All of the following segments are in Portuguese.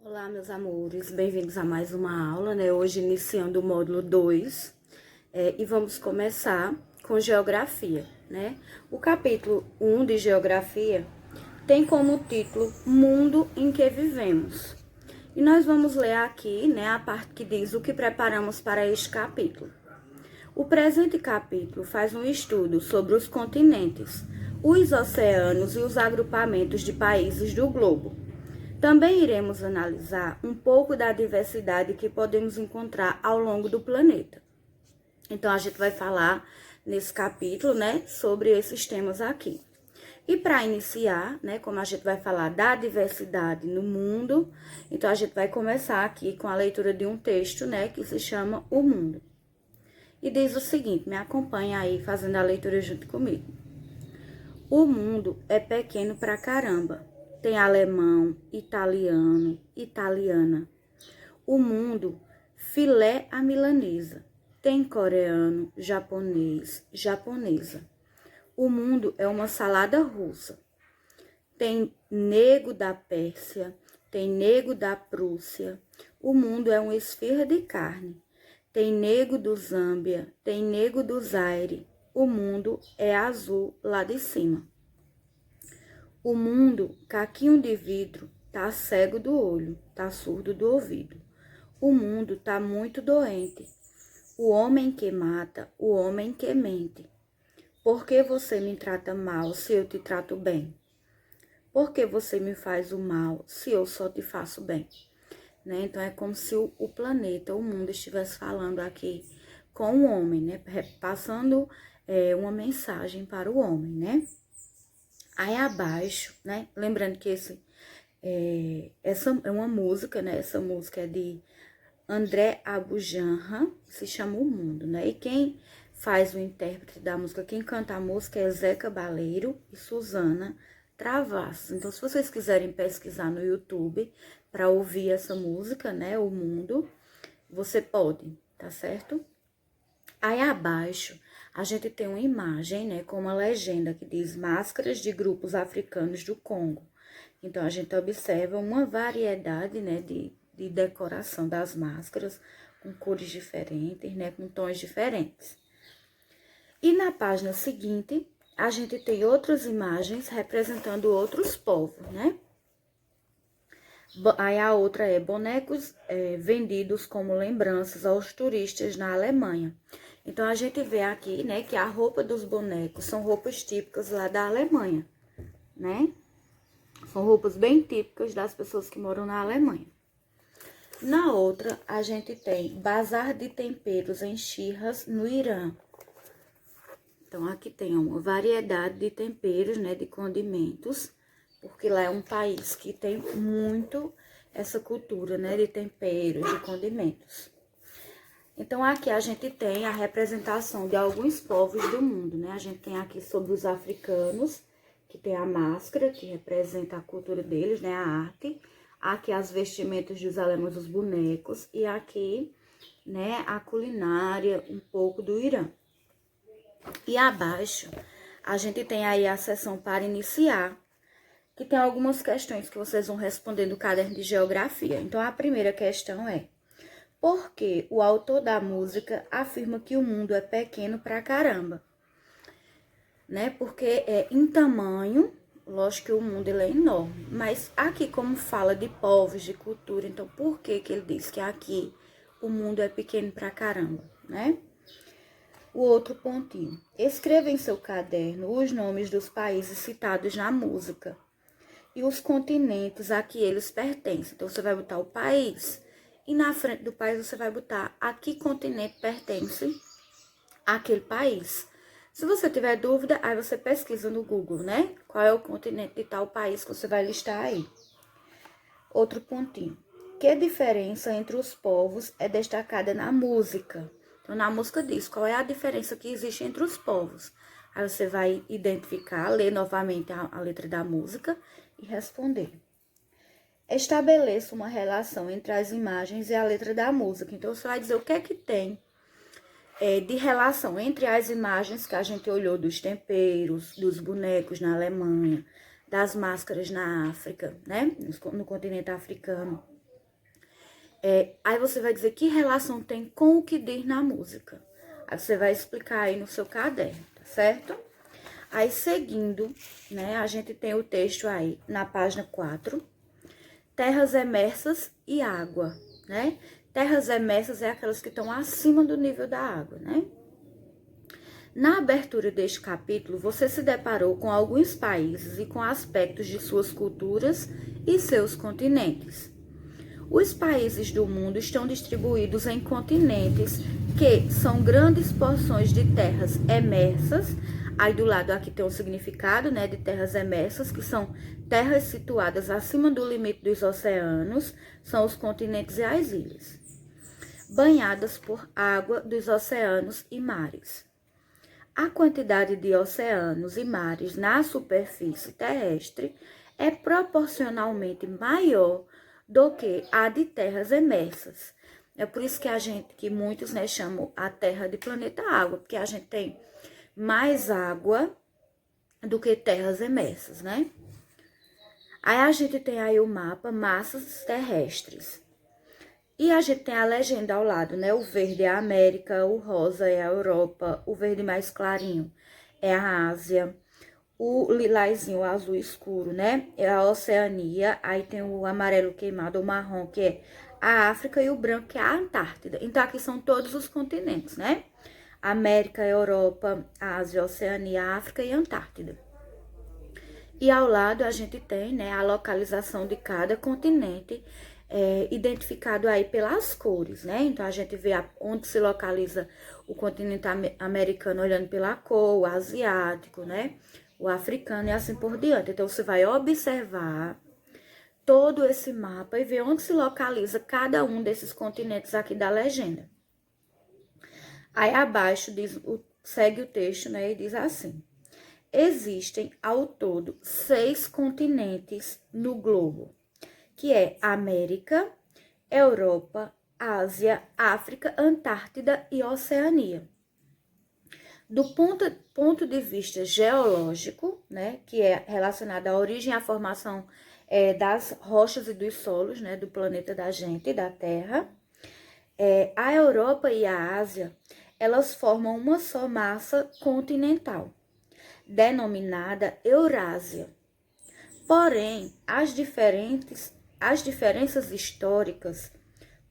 Olá, meus amores, bem-vindos a mais uma aula, né? Hoje iniciando o módulo 2, e vamos começar com geografia, né? O capítulo 1 de geografia tem como título Mundo em que Vivemos. E nós vamos ler aqui, né, a parte que diz o que preparamos para este capítulo. O presente capítulo faz um estudo sobre os continentes, os oceanos e os agrupamentos de países do globo. Também iremos analisar um pouco da diversidade que podemos encontrar ao longo do planeta. Então, a gente vai falar nesse capítulo, né, sobre esses temas aqui. E para iniciar, né, como a gente vai falar da diversidade no mundo, então a gente vai começar aqui com a leitura de um texto, né, que se chama O Mundo. E diz o seguinte, me acompanha aí fazendo a leitura junto comigo. O mundo é pequeno pra caramba. Tem alemão, italiano, italiana. O mundo, filé à milanesa. Tem coreano, japonês, japonesa. O mundo é uma salada russa. Tem nego da Pérsia, tem nego da Prússia. O mundo é uma esfirra de carne. Tem nego do Zâmbia, tem nego do Zaire. O mundo é azul lá de cima. O mundo, caquinho de vidro, tá cego do olho, tá surdo do ouvido. O mundo tá muito doente. O homem que mata, o homem que mente. Por que você me trata mal se eu te trato bem? Por que você me faz o mal se eu só te faço bem? Né? Então, é como se o planeta, o mundo estivesse falando aqui com o homem, né? Passando uma mensagem para o homem, né? Aí abaixo, né? Lembrando que essa é uma música, né? Essa música é de André Abujanra, se chama O Mundo, né? E quem faz o intérprete da música, quem canta a música é Zé Cabaleiro e Suzana Travassos. Então, se vocês quiserem pesquisar no YouTube para ouvir essa música, né? O Mundo, você pode, tá certo? Aí abaixo a gente tem uma imagem, né, com uma legenda que diz máscaras de grupos africanos do Congo. Então a gente observa uma variedade, né, de decoração das máscaras, com cores diferentes, né, com tons diferentes. E na página seguinte, a gente tem outras imagens representando outros povos, né? Aí a outra é bonecos vendidos como lembranças aos turistas na Alemanha. Então, a gente vê aqui, né, que a roupa dos bonecos são roupas típicas lá da Alemanha, né? São roupas bem típicas das pessoas que moram na Alemanha. Na outra, a gente tem bazar de temperos em Shiraz, no Irã. Então, aqui tem uma variedade de temperos, né, de condimentos, porque lá é um país que tem muito essa cultura, né, de temperos, de condimentos. Então, aqui a gente tem a representação de alguns povos do mundo, né? A gente tem aqui sobre os africanos, que tem a máscara, que representa a cultura deles, né, a arte. Aqui as vestimentas dos alemães, os bonecos. E aqui, né, a culinária, um pouco do Irã. E abaixo, a gente tem aí a seção para iniciar, que tem algumas questões que vocês vão responder no caderno de geografia. Então, a primeira questão é: por que o autor da música afirma que o mundo é pequeno pra caramba? Né? Porque em tamanho, lógico que o mundo ele é enorme, mas aqui como fala de povos, de cultura, então por que que ele diz que aqui o mundo é pequeno pra caramba, né? O outro pontinho. Escreva em seu caderno os nomes dos países citados na música e os continentes a que eles pertencem. Então, você vai botar o país e na frente do país você vai botar a que continente pertence aquele país. Se você tiver dúvida, aí você pesquisa no Google, né? Qual é o continente de tal país que você vai listar aí. Outro pontinho. Que diferença entre os povos é destacada na música? Então, na música diz qual é a diferença que existe entre os povos. Aí você vai identificar, ler novamente a letra da música e responder. Estabeleça uma relação entre as imagens e a letra da música. Então, você vai dizer o que é que tem de relação entre as imagens que a gente olhou dos temperos, dos bonecos na Alemanha, das máscaras na África, né? No continente africano. Aí você vai dizer que relação tem com o que diz na música. Aí você vai explicar aí no seu caderno, tá certo? Aí, seguindo, né, a gente tem o texto aí na página 4. Terras emersas e água, né? Terras emersas é aquelas que estão acima do nível da água, né? Na abertura deste capítulo, você se deparou com alguns países e com aspectos de suas culturas e seus continentes. Os países do mundo estão distribuídos em continentes que são grandes porções de terras emersas. Aí do lado aqui tem o significado, né, de terras emersas, que são terras situadas acima do limite dos oceanos, são os continentes e as ilhas, banhadas por água dos oceanos e mares. A quantidade de oceanos e mares na superfície terrestre é proporcionalmente maior do que a de terras emersas. É por isso que muitos, né, chamam a Terra de planeta água, porque a gente tem mais água do que terras emersas, né? Aí a gente tem aí o mapa massas terrestres. E a gente tem a legenda ao lado, né? O verde é a América, o rosa é a Europa, o verde mais clarinho é a Ásia, o lilazinho, o azul escuro, né? É a Oceania, aí tem o amarelo queimado, o marrom, que é a África, e o branco, que é a Antártida. Então, aqui são todos os continentes, né? América, Europa, Ásia, Oceania, África e Antártida. E ao lado a gente tem, né, a localização de cada continente, identificado aí pelas cores, né? Então, a gente vê onde se localiza o continente americano olhando pela cor, o asiático, né? O africano e assim por diante. Então, você vai observar todo esse mapa e ver onde se localiza cada um desses continentes aqui da legenda. Aí, abaixo, segue o texto, né? E diz assim: existem, ao todo, 6 continentes no globo, que é América, Europa, Ásia, África, Antártida e Oceania. Do ponto de vista geológico, né, que é relacionado à origem e à formação das rochas e dos solos, né, do planeta da gente, da Terra, a Europa e a Ásia, elas formam uma só massa continental, denominada Eurásia. Porém, as diferenças históricas,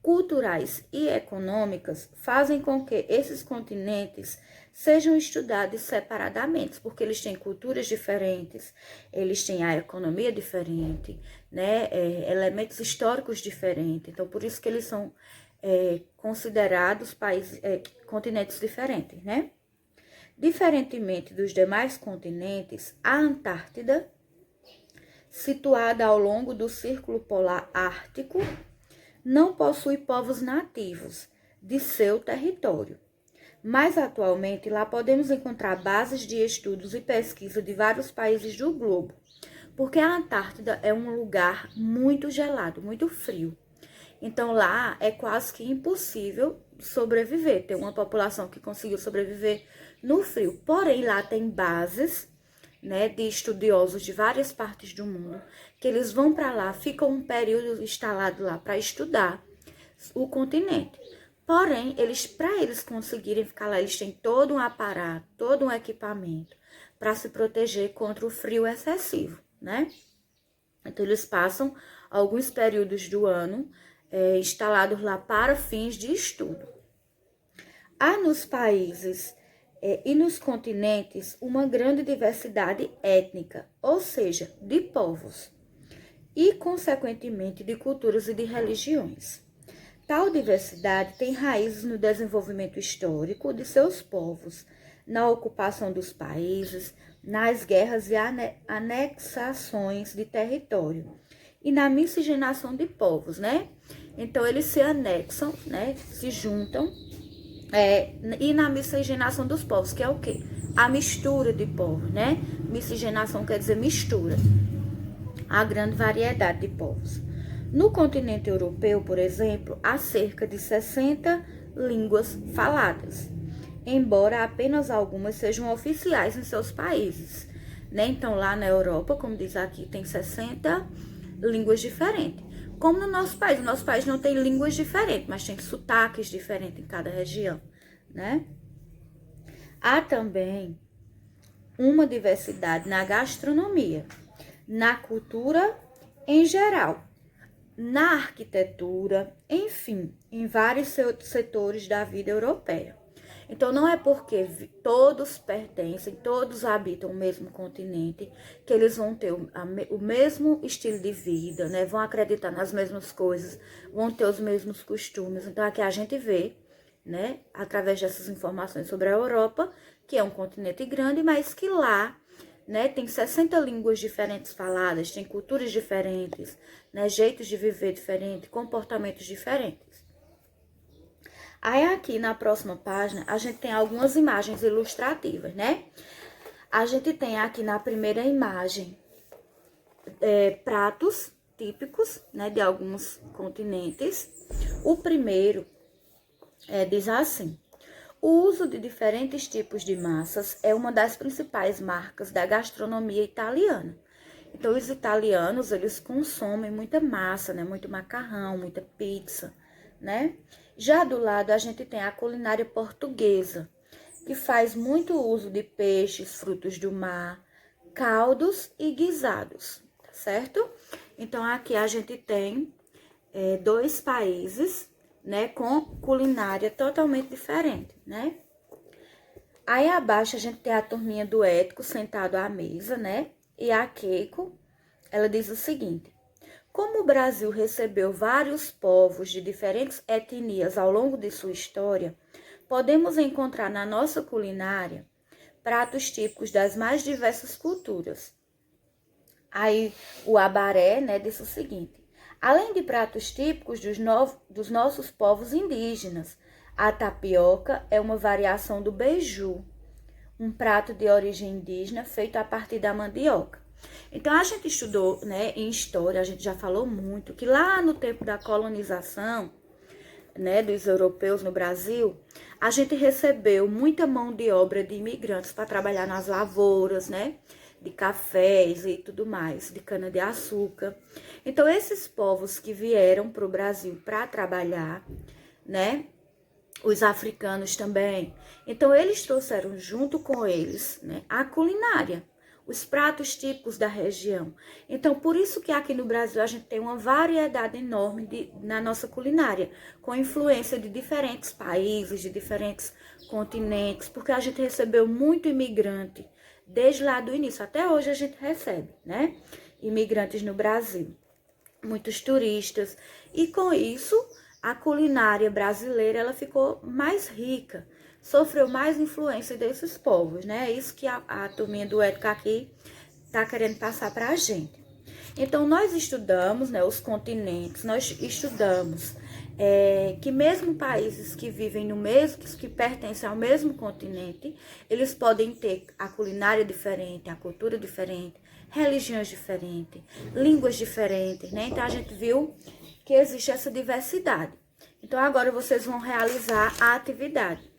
culturais e econômicas fazem com que esses continentes sejam estudados separadamente, porque eles têm culturas diferentes, eles têm a economia diferente, né, elementos históricos diferentes. Então, por isso que eles são considerados continentes diferentes, né? Diferentemente dos demais continentes, a Antártida, situada ao longo do Círculo Polar Ártico, não possui povos nativos de seu território. Mas atualmente lá podemos encontrar bases de estudos e pesquisa de vários países do globo, porque a Antártida é um lugar muito gelado, muito frio. Então lá é quase que impossível sobreviver, ter uma população que conseguiu sobreviver no frio. Porém, lá tem bases, né, de estudiosos de várias partes do mundo, que eles vão para lá, ficam um período instalado lá para estudar o continente. Porém, para eles conseguirem ficar lá, eles têm todo um aparato, todo um equipamento para se proteger contra o frio excessivo, né? Então, eles passam alguns períodos do ano instalados lá para fins de estudo. Há nos países e nos continentes uma grande diversidade étnica, ou seja, de povos, e, consequentemente, de culturas e de religiões. Tal diversidade tem raízes no desenvolvimento histórico de seus povos, na ocupação dos países, nas guerras e anexações de território e na miscigenação de povos, né? Então, eles se anexam, né? Se juntam, e na miscigenação dos povos, que é o quê? A mistura de povos, né? Miscigenação quer dizer mistura. A grande variedade de povos. No continente europeu, por exemplo, há cerca de 60 línguas faladas, embora apenas algumas sejam oficiais em seus países, né? Então, lá na Europa, como diz aqui, tem 60 línguas diferentes. como no nosso país. O nosso país não tem línguas diferentes, mas tem sotaques diferentes em cada região, né? Há também uma diversidade na gastronomia, na cultura em geral, na arquitetura, enfim, em vários setores da vida europeia. Então, não é porque todos pertencem, todos habitam o mesmo continente, que eles vão ter o mesmo estilo de vida, né? Vão acreditar nas mesmas coisas, vão ter os mesmos costumes. Então, aqui a gente vê, né, através dessas informações sobre a Europa, que é um continente grande, mas que lá, né, tem 60 línguas diferentes faladas, tem culturas diferentes, né, jeitos de viver diferentes, comportamentos diferentes. Aí aqui na próxima página, a gente tem algumas imagens ilustrativas, né? A gente tem aqui na primeira imagem pratos típicos, né, de alguns continentes. O primeiro diz assim: o uso de diferentes tipos de massas é uma das principais marcas da gastronomia italiana. Então, os italianos, eles consomem muita massa, né? Muito macarrão, muita pizza, né? Já do lado, a gente tem a culinária portuguesa, que faz muito uso de peixes, frutos do mar, caldos e guisados, tá certo? Então, aqui a gente tem dois países, né, com culinária totalmente diferente, né? Aí abaixo a gente tem a turminha do Ético sentado à mesa, né? E a Keiko, ela diz o seguinte: como o Brasil recebeu vários povos de diferentes etnias ao longo de sua história, podemos encontrar na nossa culinária pratos típicos das mais diversas culturas. Aí o Abaré, né, disse o seguinte: além de pratos típicos dos nossos povos indígenas, a tapioca é uma variação do beiju, um prato de origem indígena feito a partir da mandioca. Então, a gente estudou, né, em história, a gente já falou muito, que lá no tempo da colonização, né, dos europeus no Brasil, a gente recebeu muita mão de obra de imigrantes para trabalhar nas lavouras, né, de cafés e tudo mais, de cana-de-açúcar. Então, esses povos que vieram para o Brasil para trabalhar, né, os africanos também, então eles trouxeram junto com eles, né, a culinária, os pratos típicos da região. Então, por isso que aqui no Brasil a gente tem uma variedade enorme na nossa culinária, com influência de diferentes países, de diferentes continentes, porque a gente recebeu muito imigrante, desde lá do início, até hoje a gente recebe, né, imigrantes no Brasil, muitos turistas, e com isso a culinária brasileira ela ficou mais rica, sofreu mais influência desses povos, né? É isso que a turminha do Ética aqui tá querendo passar pra gente. Então, nós estudamos, né, os continentes, nós estudamos que mesmo países que vivem no mesmo, que pertencem ao mesmo continente, eles podem ter a culinária diferente, a cultura diferente, religiões diferentes, línguas diferentes, né? Então, a gente viu que existe essa diversidade. Então, agora vocês vão realizar a atividade.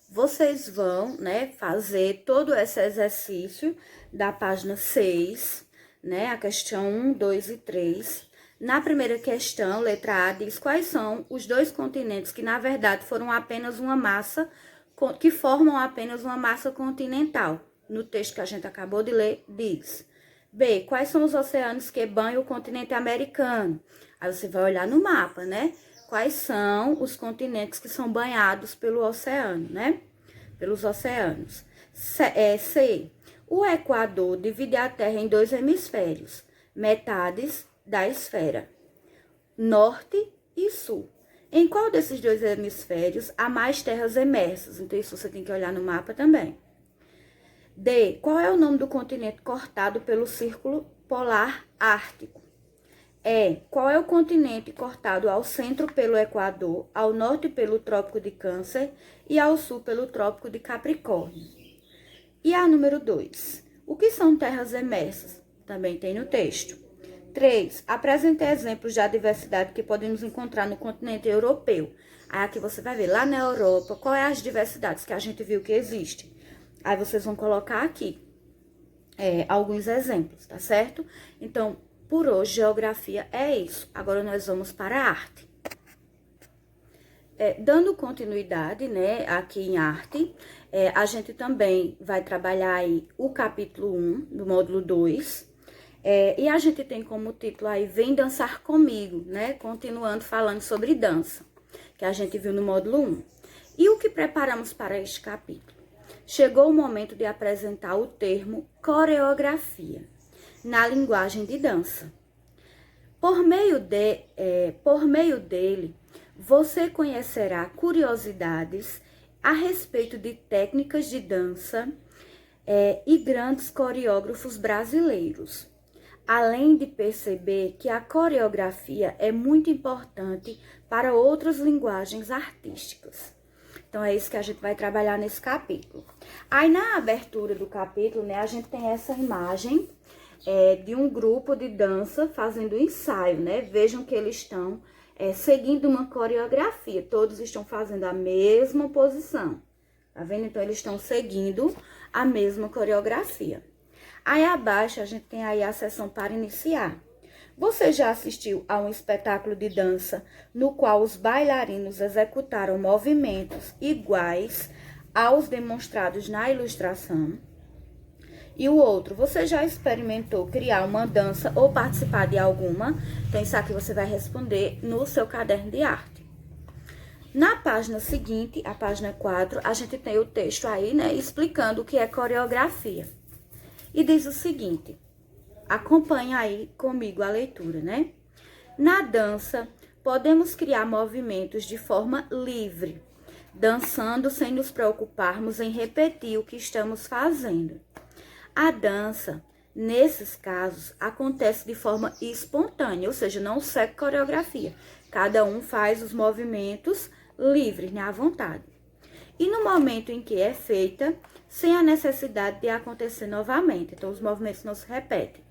Vocês vão, né, fazer todo esse exercício da página 6, né, a questão 1, 2 e 3. Na primeira questão, letra A, diz quais são os dois continentes que, na verdade, foram apenas uma massa, que formam apenas uma massa continental. No texto que a gente acabou de ler, diz. B, quais são os oceanos que banham o continente americano? Aí você vai olhar no mapa, né? Quais são os continentes que são banhados pelo oceano, né? Pelos oceanos. C, o Equador divide a Terra em dois hemisférios, metades da esfera, norte e sul. Em qual desses dois hemisférios há mais terras emersas? Então, isso você tem que olhar no mapa também. D, qual é o nome do continente cortado pelo Círculo Polar Ártico? Qual é o continente cortado ao centro pelo Equador, ao norte pelo Trópico de Câncer e ao sul pelo Trópico de Capricórnio? E a número 2, o que são terras emersas? Também tem no texto. 3, apresente exemplos da diversidade que podemos encontrar no continente europeu. Aí aqui você vai ver, lá na Europa, quais é as diversidades que a gente viu que existe. Aí vocês vão colocar aqui alguns exemplos, tá certo? Então, Por hoje, geografia é isso. Agora nós vamos para a arte. Dando continuidade, né, aqui em arte, a gente também vai trabalhar aí o capítulo 1 do módulo 2. E a gente tem como título aí, Vem Dançar Comigo, né? Continuando falando sobre dança, que a gente viu no módulo 1. E o que preparamos para este capítulo? Chegou o momento de apresentar o termo coreografia, na linguagem de dança. Por meio dele, você conhecerá curiosidades a respeito de técnicas de dança e grandes coreógrafos brasileiros, além de perceber que a coreografia é muito importante para outras linguagens artísticas. Então, é isso que a gente vai trabalhar nesse capítulo. Aí, na abertura do capítulo, né, a gente tem essa imagem de um grupo de dança fazendo ensaio, né? Vejam que eles estão seguindo uma coreografia. Todos estão fazendo a mesma posição. Tá vendo? Então, eles estão seguindo a mesma coreografia. Aí, abaixo, a gente tem aí a seção para iniciar. Você já assistiu a um espetáculo de dança no qual os bailarinos executaram movimentos iguais aos demonstrados na ilustração? E o outro, você já experimentou criar uma dança ou participar de alguma? Então, isso aqui você vai responder no seu caderno de arte. Na página seguinte, a página 4, a gente tem o texto aí, né, explicando o que é coreografia. E diz o seguinte, acompanha aí comigo a leitura, né? Na dança, podemos criar movimentos de forma livre, dançando sem nos preocuparmos em repetir o que estamos fazendo. A dança, nesses casos, acontece de forma espontânea, ou seja, não segue coreografia. Cada um faz os movimentos livres, né, à vontade. E no momento em que é feita, sem a necessidade de acontecer novamente. Então, os movimentos não se repetem.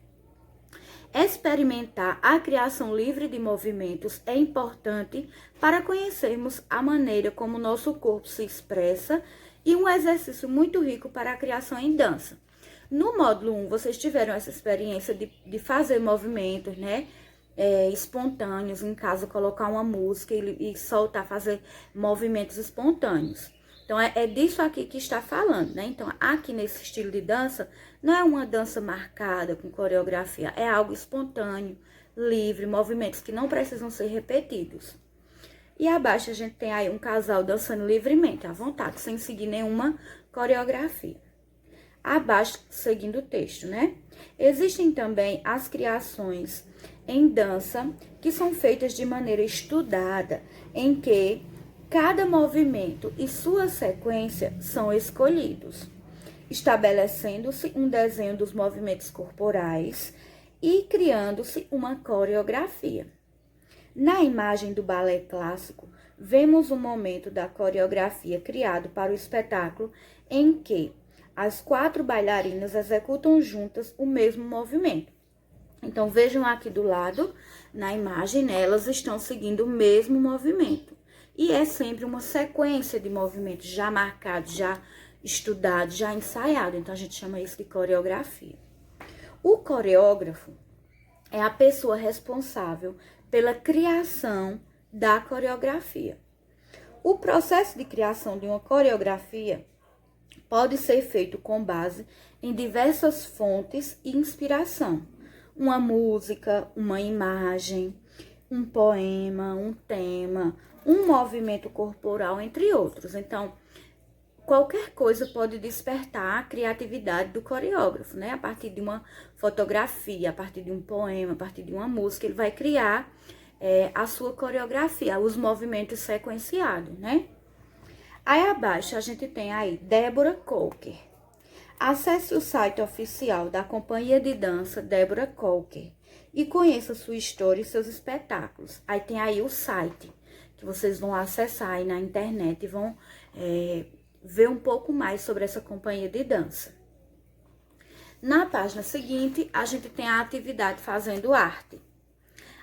Experimentar a criação livre de movimentos é importante para conhecermos a maneira como o nosso corpo se expressa e um exercício muito rico para a criação em dança. No módulo 1, vocês tiveram essa experiência de fazer movimentos, né, espontâneos, em casa colocar uma música e soltar, fazer movimentos espontâneos. Então, é disso aqui que está falando, né? Então, aqui nesse estilo de dança, não é uma dança marcada com coreografia, é algo espontâneo, livre, movimentos que não precisam ser repetidos. E abaixo a gente tem aí um casal dançando livremente, à vontade, sem seguir nenhuma coreografia. Abaixo, seguindo o texto, né? Existem também as criações em dança que são feitas de maneira estudada, em que cada movimento e sua sequência são escolhidos, estabelecendo-se um desenho dos movimentos corporais e criando-se uma coreografia. Na imagem do balé clássico, vemos um momento da coreografia criado para o espetáculo em que as 4 bailarinas executam juntas o mesmo movimento. Então, vejam aqui do lado, na imagem, né, elas estão seguindo o mesmo movimento. E é sempre uma sequência de movimentos já marcados, já estudados, já ensaiados. Então, a gente chama isso de coreografia. O coreógrafo é a pessoa responsável pela criação da coreografia. O processo de criação de uma coreografia pode ser feito com base em diversas fontes e inspiração. Uma música, uma imagem, um poema, um tema, um movimento corporal, entre outros. Então, qualquer coisa pode despertar a criatividade do coreógrafo, né? A partir de uma fotografia, a partir de um poema, a partir de uma música, ele vai criar a sua coreografia, os movimentos sequenciados, né? Aí abaixo a gente tem aí Débora Coker. Acesse o site oficial da Companhia de Dança Débora Coker e conheça sua história e seus espetáculos. Aí tem aí o site que vocês vão acessar aí na internet e vão ver um pouco mais sobre essa companhia de dança. Na página seguinte, a gente tem a atividade Fazendo Arte.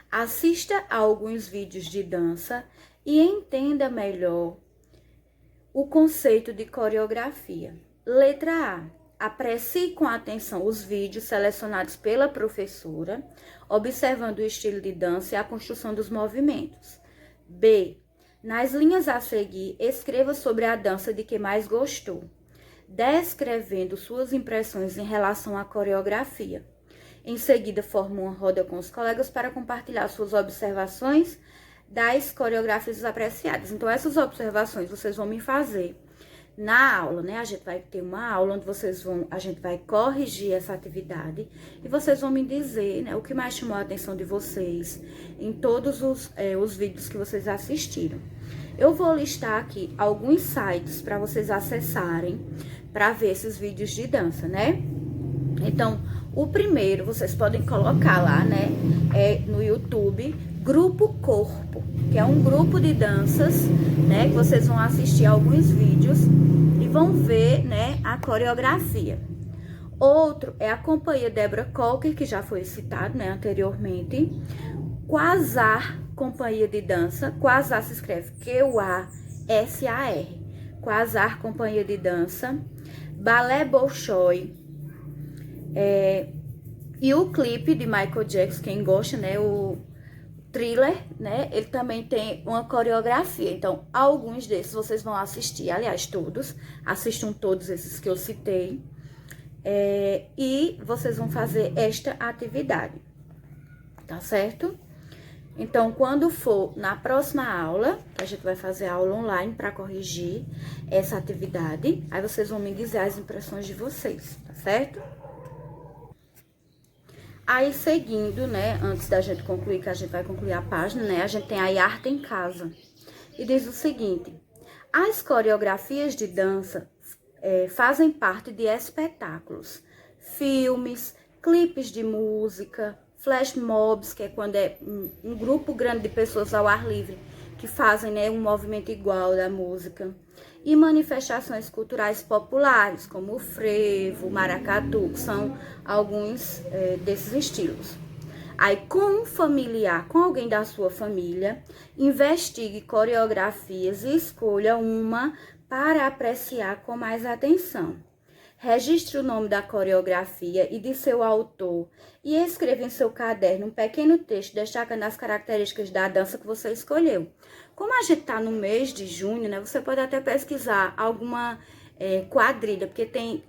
Assista a alguns vídeos de dança e entenda melhor o conceito de coreografia. Letra A. aprecie com atenção os vídeos selecionados pela professora, observando o estilo de dança e a construção dos movimentos. B. Nas linhas a seguir, escreva sobre a dança de que mais gostou, descrevendo suas impressões em relação à coreografia. Em seguida, forme uma roda com os colegas para compartilhar suas observações das coreografias apreciadas. Então, essas observações vocês vão me fazer na aula, né? A gente vai ter uma aula onde a gente vai corrigir essa atividade e vocês vão me dizer, né, o que mais chamou a atenção de vocês em todos os vídeos que vocês assistiram. Eu vou listar aqui alguns sites para vocês acessarem para ver esses vídeos de dança, né? Então, o primeiro vocês podem colocar lá, né, no YouTube, Grupo Corpo, que é um grupo de danças, né, que vocês vão assistir alguns vídeos e vão ver, né, a coreografia. Outro é a Companhia Débora Cocker, que já foi citado, né, anteriormente. Quasar Companhia de Dança, Quasar se escreve Q-U-A-S-A-R, Quasar Companhia de Dança, Balé Bolshoi, e o clipe de Michael Jackson, quem gosta, né, o Thriller, né, ele também tem uma coreografia. Então, alguns desses vocês vão assistir, aliás, todos, assistam todos esses que eu citei, e vocês vão fazer esta atividade, tá certo? Então, quando for na próxima aula, a gente vai fazer aula online para corrigir essa atividade, aí vocês vão me dizer as impressões de vocês, tá certo? Aí, seguindo, né, antes da gente concluir, que a gente vai concluir a página, né, a gente tem aí Arte em Casa. E diz o seguinte: as coreografias de dança fazem parte de espetáculos, filmes, clipes de música, flash mobs, que é quando é um grupo grande de pessoas ao ar livre que fazem, né, um movimento igual da música, e manifestações culturais populares, como o frevo, o maracatu, que são alguns desses estilos. Aí, com um familiar, com alguém da sua família, investigue coreografias e escolha uma para apreciar com mais atenção. Registre o nome da coreografia e de seu autor e escreva em seu caderno um pequeno texto destacando as características da dança que você escolheu. Como a gente está no mês de junho, né, você pode até pesquisar alguma quadrilha, porque tem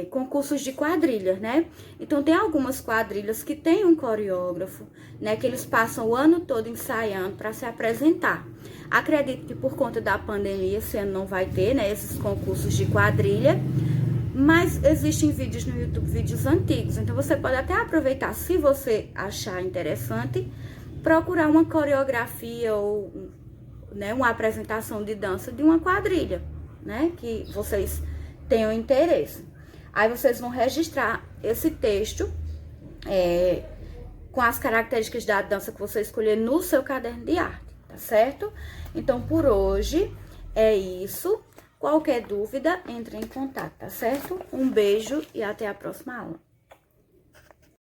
concursos de quadrilhas, né? Então, tem algumas quadrilhas que tem um coreógrafo, né, que eles passam o ano todo ensaiando para se apresentar. Acredito que por conta da pandemia, esse ano não vai ter, né, esses concursos de quadrilha, mas existem vídeos no YouTube, vídeos antigos. Então, você pode até aproveitar, se você achar interessante, procurar uma coreografia ou, né, uma apresentação de dança de uma quadrilha, né, que vocês tenham interesse. Aí, vocês vão registrar esse texto com as características da dança que você escolher no seu caderno de arte, tá certo? Então, por hoje é isso. Qualquer dúvida, entre em contato, tá certo? Um beijo e até a próxima aula.